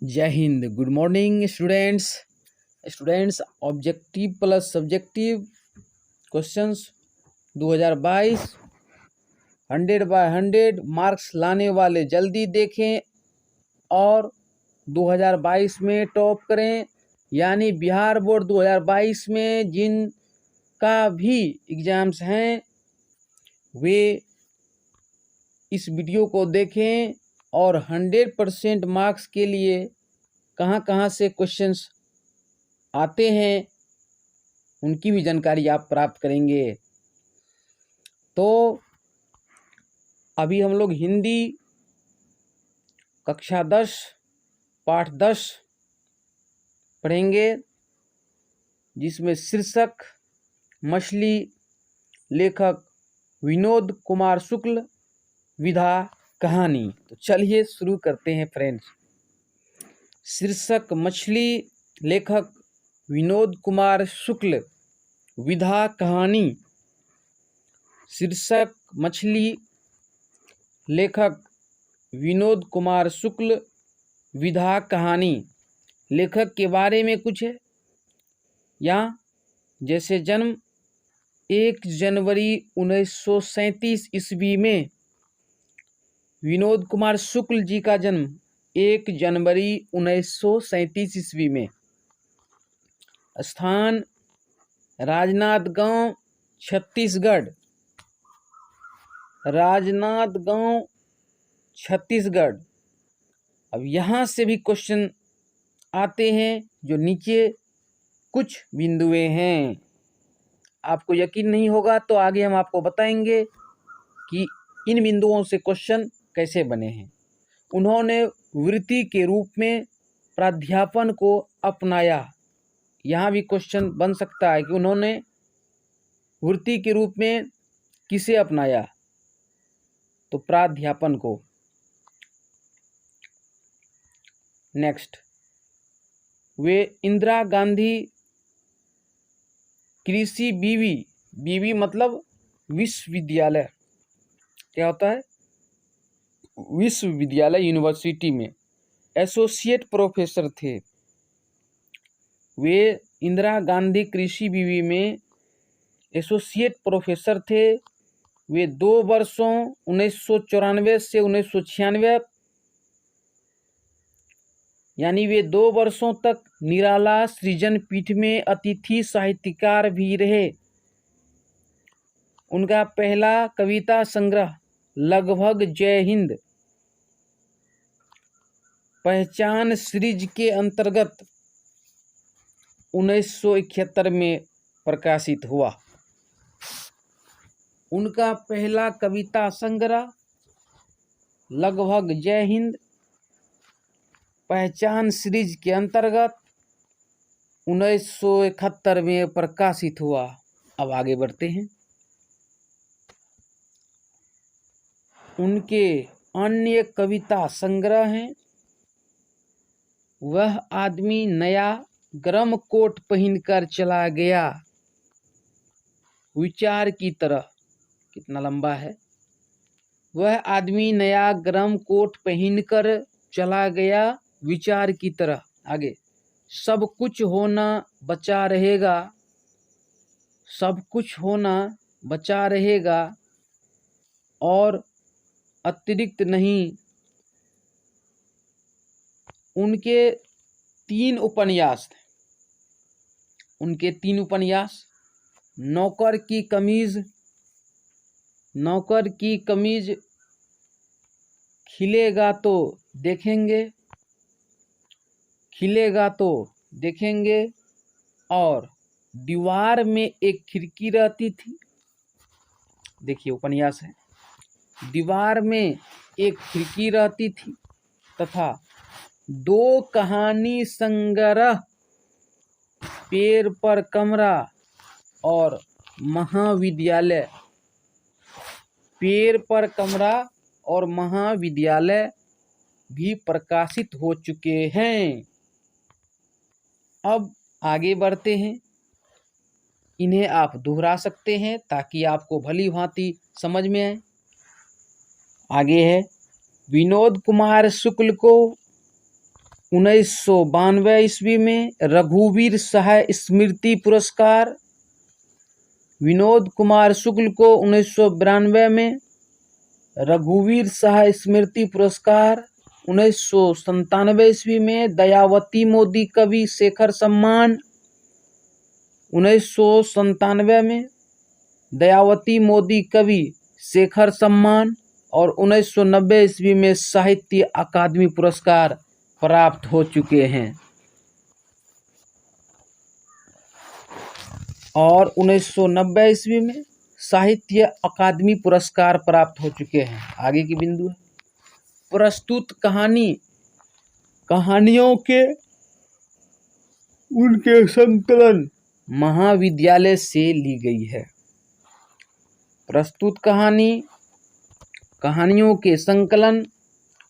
जय हिंद। Good morning students objective plus subjective questions 2022 100 by 100 marks लाने वाले जल्दी देखें और 2022 में टॉप करें। यानी बिहार बोर्ड 2022 में जिनका भी एग्जाम्स हैं वे इस वीडियो को देखें और 100% मार्क्स के लिए कहाँ कहाँ से क्वेश्चंस आते हैं उनकी भी जानकारी आप प्राप्त करेंगे। तो अभी हम लोग हिंदी कक्षा 10 पाठ 10 पढ़ेंगे, जिसमें शीर्षक मछली, लेखक विनोद कुमार शुक्ल, विधा कहानी। तो चलिए शुरू करते हैं फ्रेंड्स। शीर्षक मछली, लेखक विनोद कुमार शुक्ल, विधा कहानी। शीर्षक मछली, लेखक विनोद कुमार शुक्ल, विधा कहानी। लेखक के बारे में कुछ है यहाँ, जैसे जन्म 1 जनवरी 1937 ईस्वी में। विनोद कुमार शुक्ल जी का जन्म 1 जनवरी 1937 ईस्वी में। स्थान राजनांदगांव छत्तीसगढ़। राजनांदगांव छत्तीसगढ़। अब यहाँ से भी क्वेश्चन आते हैं जो नीचे कुछ बिंदुएं हैं। आपको यकीन नहीं होगा तो आगे हम आपको बताएंगे कि इन बिंदुओं से क्वेश्चन कैसे बने हैं। उन्होंने वृत्ति के रूप में प्राध्यापन को अपनाया। यहाँ भी क्वेश्चन बन सकता है कि उन्होंने वृत्ति के रूप में किसे अपनाया, तो प्राध्यापन को। नेक्स्ट, वे इंदिरा गांधी कृषि बीवी मतलब विश्वविद्यालय, क्या होता है, विश्वविद्यालय यूनिवर्सिटी में एसोसिएट प्रोफेसर थे। वे इंदिरा गांधी कृषि बीवी में एसोसिएट प्रोफेसर थे। वे 2 वर्षों 1994 से 1996 यानी वे 2 वर्षों तक निराला सृजन पीठ में अतिथि साहित्यकार भी रहे। उनका पहला कविता संग्रह लगभग जय हिंद पहचान सीरीज के अंतर्गत 1971 में प्रकाशित हुआ। उनका पहला कविता संग्रह लगभग जय हिंद पहचान सीरीज के अंतर्गत 1971 में प्रकाशित हुआ। अब आगे बढ़ते हैं। उनके अन्य कविता संग्रह हैं वह आदमी नया गरम कोट पहनकर चला गया, विचार की तरह, कितना लंबा है, वह आदमी नया गरम कोट पहनकर चला गया, विचार की तरह। आगे, सब कुछ होना बचा रहेगा, सब कुछ होना बचा रहेगा और अतिरिक्त नहीं। उनके 3 उपन्यास थे। उनके 3 उपन्यास, नौकर की कमीज, नौकर की कमीज, खिलेगा तो देखेंगे, खिलेगा तो देखेंगे, और दीवार में एक खिड़की रहती थी। देखिए उपन्यास है, दीवार में एक खिड़की रहती थी, तथा 2 कहानी संग्रह, पेड़ पर कमरा और महाविद्यालय। पेड़ पर कमरा और महाविद्यालय भी प्रकाशित हो चुके हैं। अब आगे बढ़ते हैं। इन्हें आप दोहरा सकते हैं ताकि आपको भली भांति समझ में आए। आगे है, विनोद कुमार शुक्ल को 1992 ईस्वी में रघुवीर सहाय स्मृति पुरस्कार, विनोद कुमार शुक्ल को 1992 में रघुवीर सहाय स्मृति पुरस्कार, 1997 ईस्वी में दयावती मोदी कवि शेखर सम्मान, 1997 में दयावती मोदी कवि शेखर सम्मान और 1990 ईस्वी में साहित्य अकादमी पुरस्कार प्राप्त हो चुके हैं। और 1990 ईस्वी में साहित्य अकादमी पुरस्कार प्राप्त हो चुके हैं। आगे की बिंदु है प्रस्तुत कहानी कहानियों के उनके संकलन महाविद्यालय से ली गई है। प्रस्तुत कहानियों के संकलन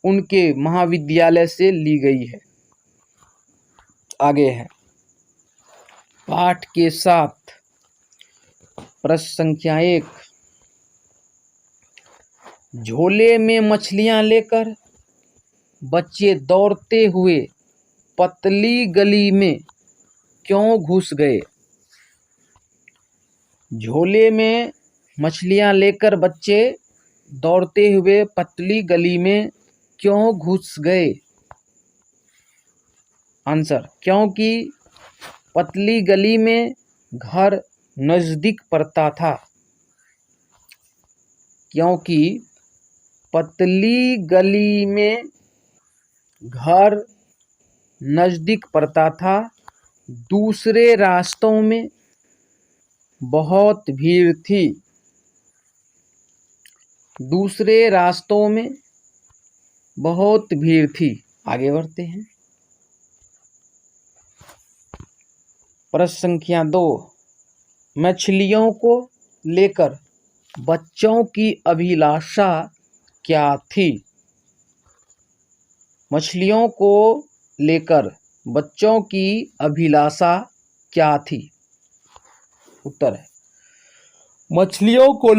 उनके महाविद्यालय से ली गई है। आगे है पाठ के साथ प्रश्न संख्या 1, झोले में मछलियां लेकर बच्चे दौड़ते हुए पतली गली में क्यों घुस गए? झोले में मछलियां लेकर बच्चे दौड़ते हुए पतली गली में क्यों घुस गए? आंसर, क्योंकि पतली गली में घर नजदीक पड़ता था। क्योंकि पतली गली में घर नजदीक पड़ता था। दूसरे रास्तों में बहुत भीड़ थी। दूसरे रास्तों में बहुत भीड़ थी। आगे बढ़ते हैं प्रश्न संख्या 2, मछलियों को लेकर बच्चों की अभिलाषा क्या थी? मछलियों को लेकर बच्चों की अभिलाषा क्या थी? उत्तर है मछलियों को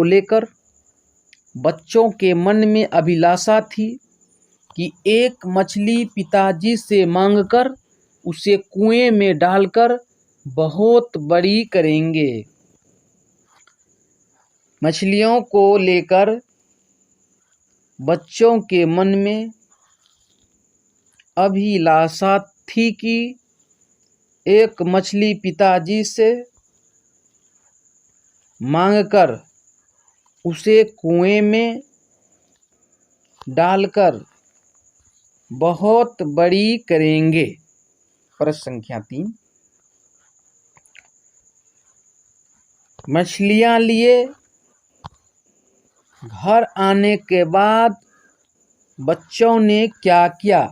लेकर बच्चों के मन में अभिलाषा थी कि एक मछली पिताजी से मांगकर उसे कुएं में डालकर बहुत बड़ी करेंगे। मछलियों को लेकर बच्चों के मन में अभिलाषा थी कि एक मछली पिताजी से मांगकर उसे कुएं में डालकर बहुत बड़ी करेंगे। प्रश्न संख्या 3, मछलियां लिए घर आने के बाद बच्चों ने क्या किया?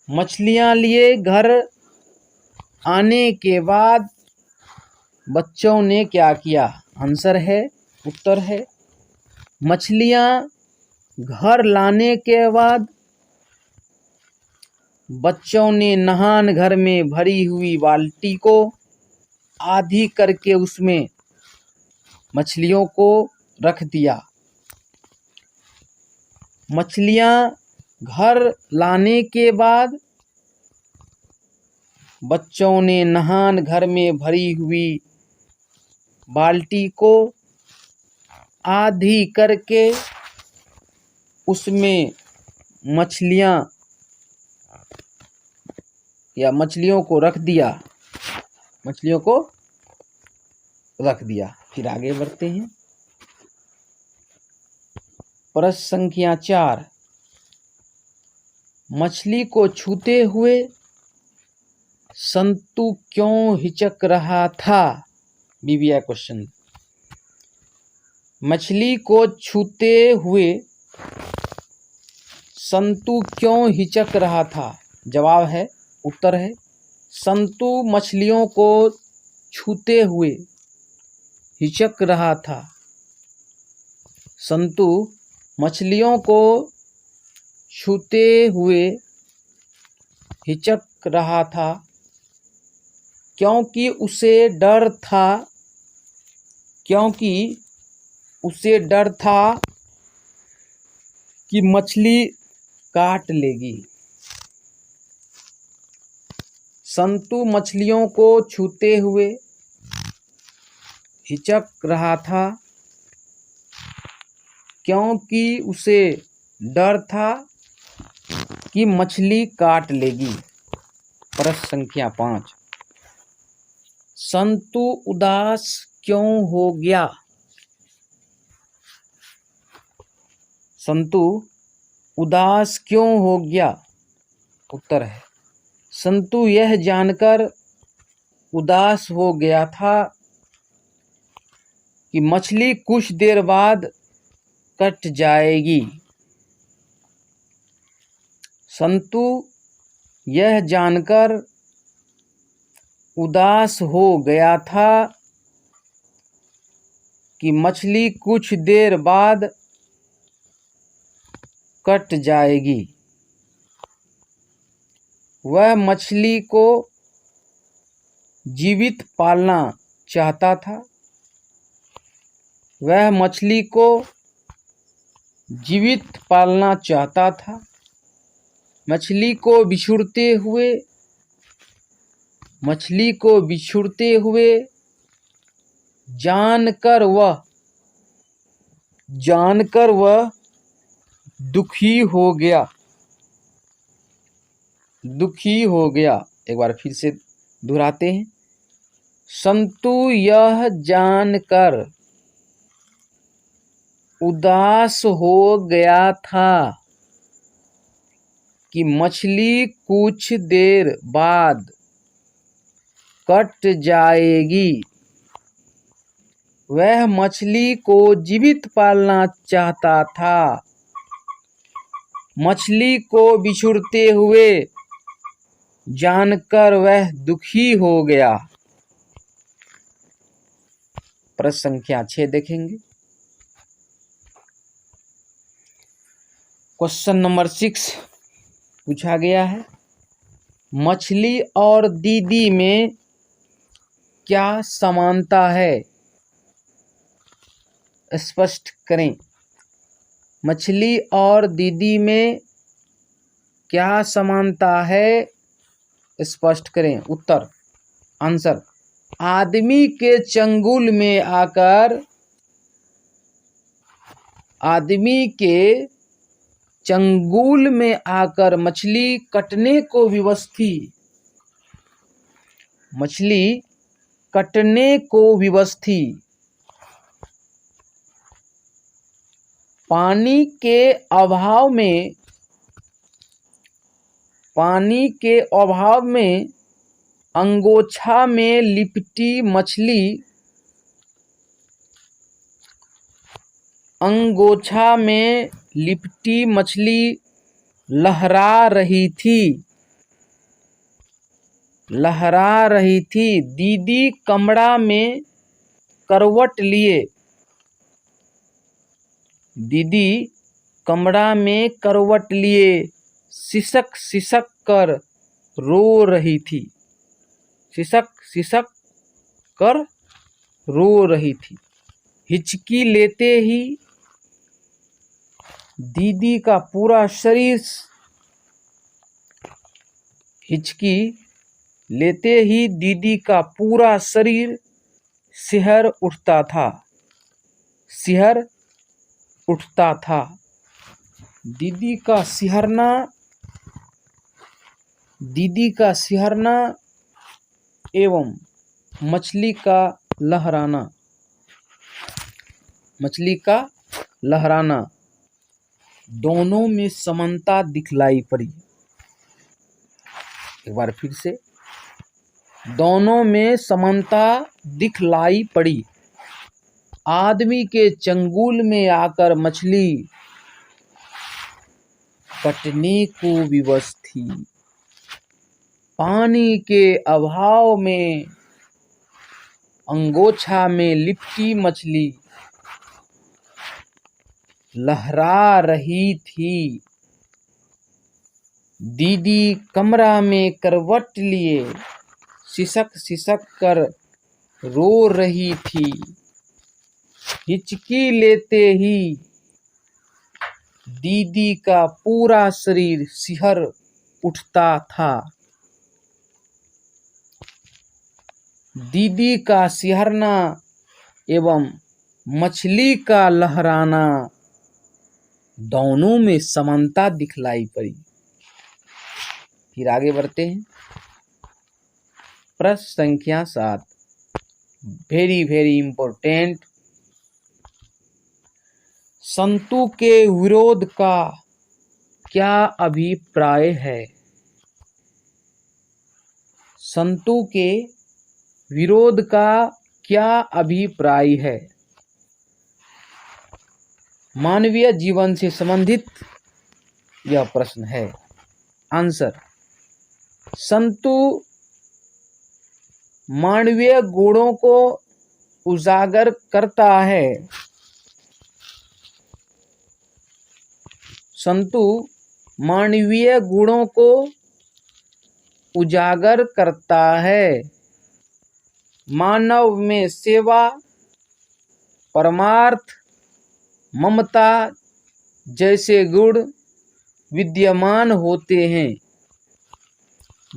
मछलियां लिए घर आने के बाद बच्चों ने क्या किया? आंसर है, उत्तर है मछलियां घर लाने के बाद बच्चों ने नहान घर में भरी हुई बाल्टी को आधी करके उसमें मछलियों को रख दिया। मछलियां घर लाने के बाद बच्चों ने नहान घर में भरी हुई बाल्टी को आधी करके उसमें मछलियों को रख दिया। फिर आगे बढ़ते हैं प्रश्न संख्या 4, मछली को छूते हुए संतु क्यों हिचक रहा था? BBI question. मछली को छूते हुए संतु क्यों हिचक रहा था? जवाब है, उत्तर है संतु मछलियों को छूते हुए हिचक रहा था। संतु मछलियों को छूते हुए हिचक रहा था क्योंकि उसे डर था क्योंकि उसे डर था कि मछली काट लेगी। संतु मछलियों को छूते हुए हिचक रहा था क्योंकि उसे डर था कि मछली काट लेगी। प्रश्न संख्या 5, संतु उदास क्यों हो गया? संतु उदास क्यों हो गया? उत्तर है, संतु यह जानकर उदास हो गया था कि मछली कुछ देर बाद कट जाएगी। संतु यह जानकर उदास हो गया था कि मछली कुछ देर बाद कट जाएगी। वह मछली को जीवित पालना चाहता था। वह मछली को जीवित पालना चाहता था। मछली को बिछुड़ते हुए जानकर वह दुखी हो गया। एक बार फिर से दोहराते हैं। संतु यह जानकर उदास हो गया था कि मछली कुछ देर बाद कट जाएगी। वह मछली को जीवित पालना चाहता था। मछली को बिछुड़ते हुए जानकर वह दुखी हो गया। प्रश्न संख्या 6 देखेंगे। क्वेश्चन नंबर 6 पूछा गया है, मछली और दीदी में क्या समानता है? स्पष्ट करें। मछली और दीदी में क्या समानता है? स्पष्ट करें। उत्तर, आंसर, आदमी के चंगुल में आकर मछली कटने को विवश थी। मछली कटने को विवश थी। पानी के अभाव में अंगोछा में लिपटी मछली लहरा रही थी। दीदी कमरा में करवट लिए सिसक कर रो रही थी। हिचकी लेते ही दीदी का पूरा शरीर सिहर उठता था। दीदी का सिहरना एवं मछली का लहराना दोनों में समानता दिखलाई पड़ी। एक बार फिर से, दोनों में समानता दिखलाई पड़ी। आदमी के चंगुल में आकर मछली कटने को विवश थी। पानी के अभाव में अंगोछा में लिपटी मछली लहरा रही थी। दीदी कमरा में करवट लिए सिसक कर रो रही थी। हिचकी लेते ही दीदी का पूरा शरीर सिहर उठता था। दीदी का सिहरना एवं मछली का लहराना दोनों में समानता दिखलाई पड़ी। फिर आगे बढ़ते हैं। प्रश्न संख्या 7, वेरी वेरी इंपॉर्टेंट। संतु के विरोध का क्या अभिप्राय है? संतु के विरोध का क्या अभिप्राय है? मानवीय जीवन से संबंधित यह प्रश्न है। आंसर, संतु मानवीय गुणों को उजागर करता है। संतु मानवीय गुणों को उजागर करता है। मानव में सेवा, परमार्थ, ममता जैसे गुण विद्यमान होते हैं।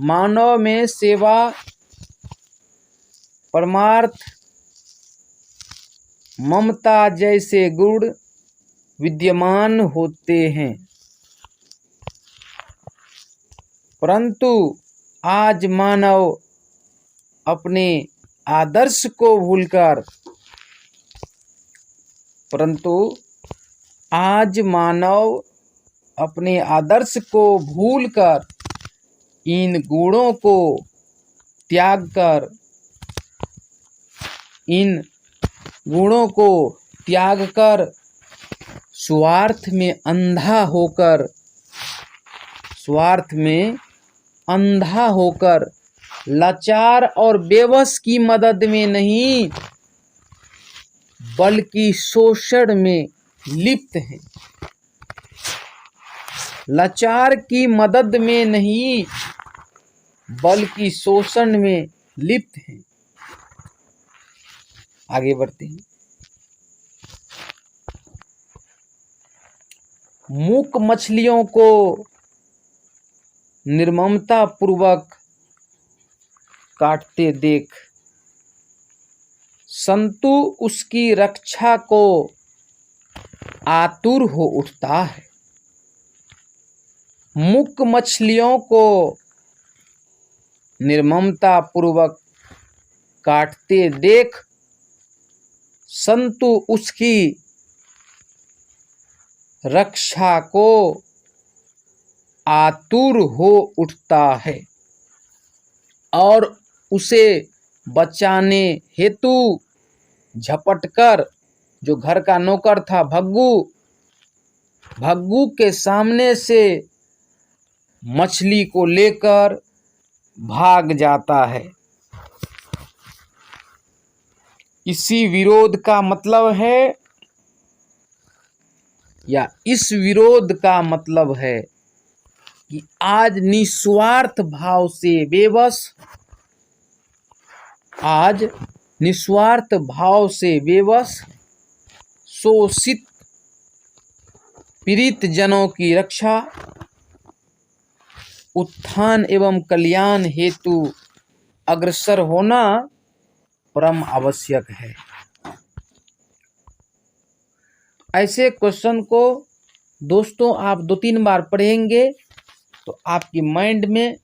मानव में सेवा, परमार्थ, ममता जैसे गुण विद्यमान होते हैं, परंतु आज मानव अपने आदर्श को भूलकर इन गुणों को त्याग कर स्वार्थ में अंधा होकर लाचार और बेबस की मदद में नहीं बल्कि शोषण में लिप्त हैं। लाचार की मदद में नहीं बल्कि शोषण में लिप्त हैं। आगे बढ़ते हैं। मूक मछलियों को निर्ममता पूर्वक काटते देख संतु उसकी रक्षा को आतुर हो उठता है। मूक मछलियों को निर्ममता पूर्वक काटते देख संतु उसकी रक्षा को आतुर हो उठता है और उसे बचाने हेतु झपटकर जो घर का नौकर था भग्गू के सामने से मछली को लेकर भाग जाता है। इसी विरोध का मतलब है या इस विरोध का मतलब है कि आज निस्वार्थ भाव से बेबस शोषित पीड़ित जनों की रक्षा, उत्थान एवं कल्याण हेतु अग्रसर होना परम आवश्यक है। ऐसे क्वेश्चन को दोस्तों आप 2-3 बार पढ़ेंगे तो आपकी माइंड में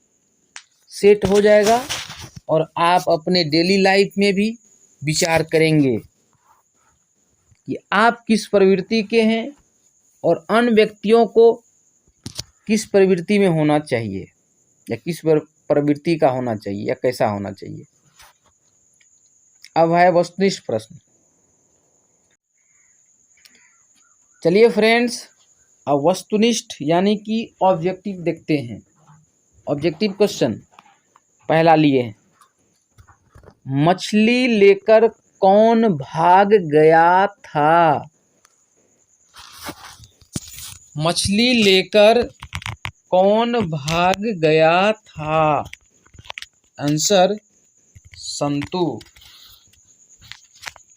सेट हो जाएगा और आप अपने डेली लाइफ में भी विचार करेंगे कि आप किस प्रवृत्ति के हैं और अन्य व्यक्तियों को किस प्रवृत्ति में होना चाहिए या किस प्रवृत्ति का होना चाहिए या कैसा होना चाहिए। अब है वस्तुनिष्ठ प्रश्न। चलिए फ्रेंड्स, अब वस्तुनिष्ठ यानी कि ऑब्जेक्टिव देखते हैं। ऑब्जेक्टिव क्वेश्चन पहला लिए हैं, मछली लेकर कौन भाग गया था? मछली लेकर कौन भाग गया था? आंसर संतु।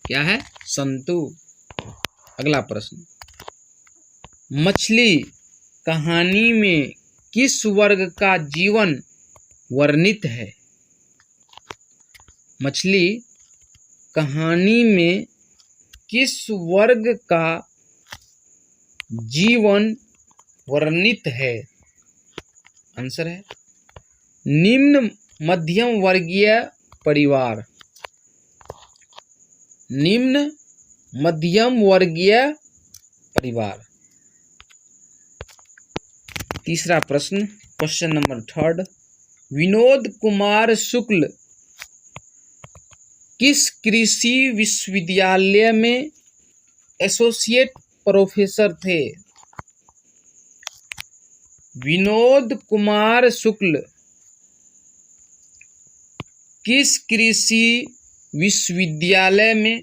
क्या है? संतु। अगला प्रश्न, मछली कहानी में किस वर्ग का जीवन वर्णित है? मछली कहानी में किस वर्ग का जीवन वर्णित है? आंसर है निम्न मध्यम वर्गीय परिवार। निम्न मध्यम वर्गीय परिवार। तीसरा प्रश्न, क्वेश्चन नंबर 3, विनोद कुमार शुक्ल किस कृषि विश्वविद्यालय में एसोसिएट प्रोफेसर थे? विनोद कुमार शुक्ल किस कृषि विश्वविद्यालय में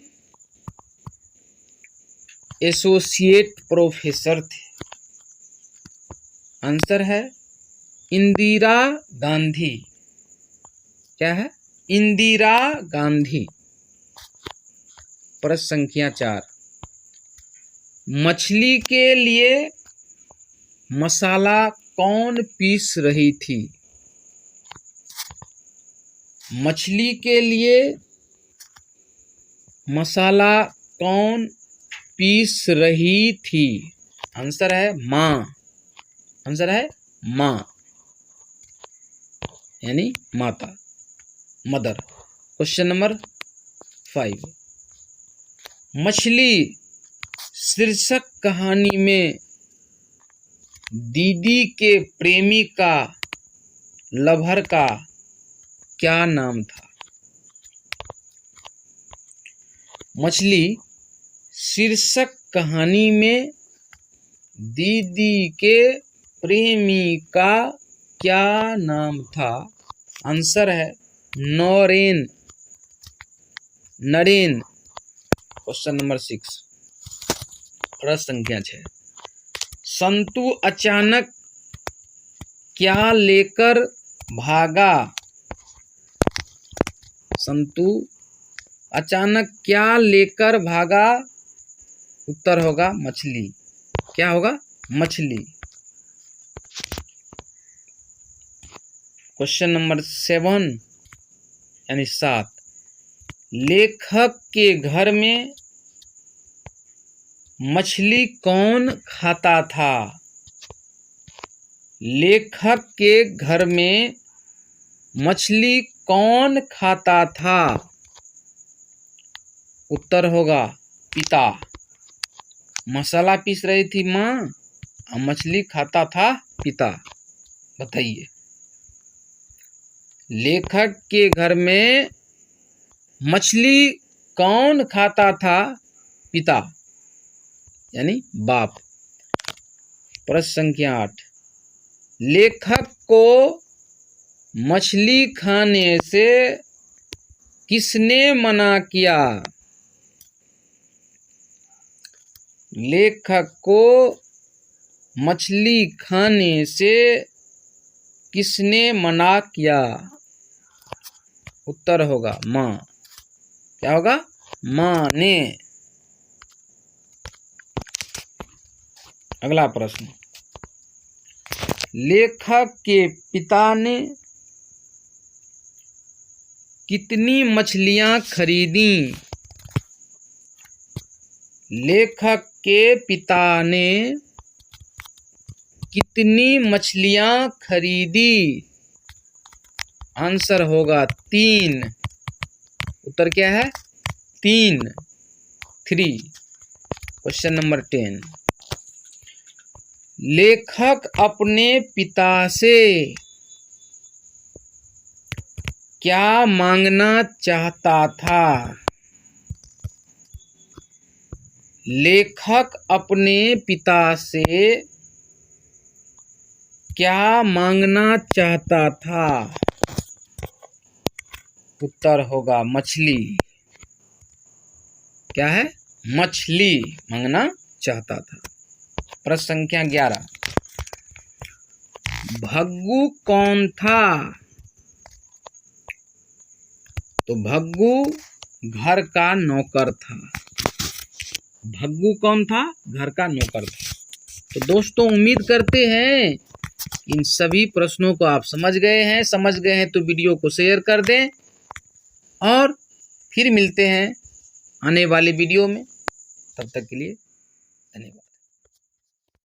एसोसिएट प्रोफेसर थे? आंसर है इंदिरा गांधी। क्या है? इंदिरा गांधी। प्रश्न संख्या 4, मछली के लिए मसाला कौन पीस रही थी? मछली के लिए मसाला कौन पीस रही थी? आंसर है माँ। आंसर है माँ, यानी माता, मदर। क्वेश्चन नंबर 5, मछली शीर्षक कहानी में दीदी के प्रेमी का, लवर का क्या नाम था? मछली शीर्षक कहानी में दीदी के प्रेमी का क्या नाम था? आंसर है नरेन। नरेन। क्वेश्चन नंबर 6, प्रश्न संख्या 6, संतु अचानक क्या लेकर भागा? संतु अचानक क्या लेकर भागा? उत्तर होगा मछली। क्या होगा? मछली। क्वेश्चन नंबर 7 यानी 7, लेखक के घर में मछली कौन खाता था? लेखक के घर में मछली कौन खाता था? उत्तर होगा पिता। मसाला पीस रही थी माँ और मछली खाता था पिता। बताइए, लेखक के घर में मछली कौन खाता था? पिता, यानी बाप। प्रश्न संख्या 8, लेखक को मछली खाने से किसने मना किया? लेखक को मछली खाने से किसने मना किया? उत्तर होगा माँ। क्या होगा? माँ ने। अगला प्रश्न, लेखक के पिता ने कितनी मछलियां खरीदी? लेखक के पिता ने कितनी मछलियां खरीदी? आंसर होगा 3। उत्तर क्या है? 3। क्वेश्चन नंबर 10, लेखक अपने पिता से क्या मांगना चाहता था? लेखक अपने पिता से क्या मांगना चाहता था? उत्तर होगा मछली। क्या है? मछली मांगना चाहता था। प्रश्न संख्या 11, भग्गू कौन था? तो भग्गू घर का नौकर था। भग्गू कौन था? घर का नौकर था। तो दोस्तों उम्मीद करते हैं इन सभी प्रश्नों को आप समझ गए हैं तो वीडियो को शेयर कर दें और फिर मिलते हैं आने वाले वीडियो में। तब तक के लिए धन्यवाद।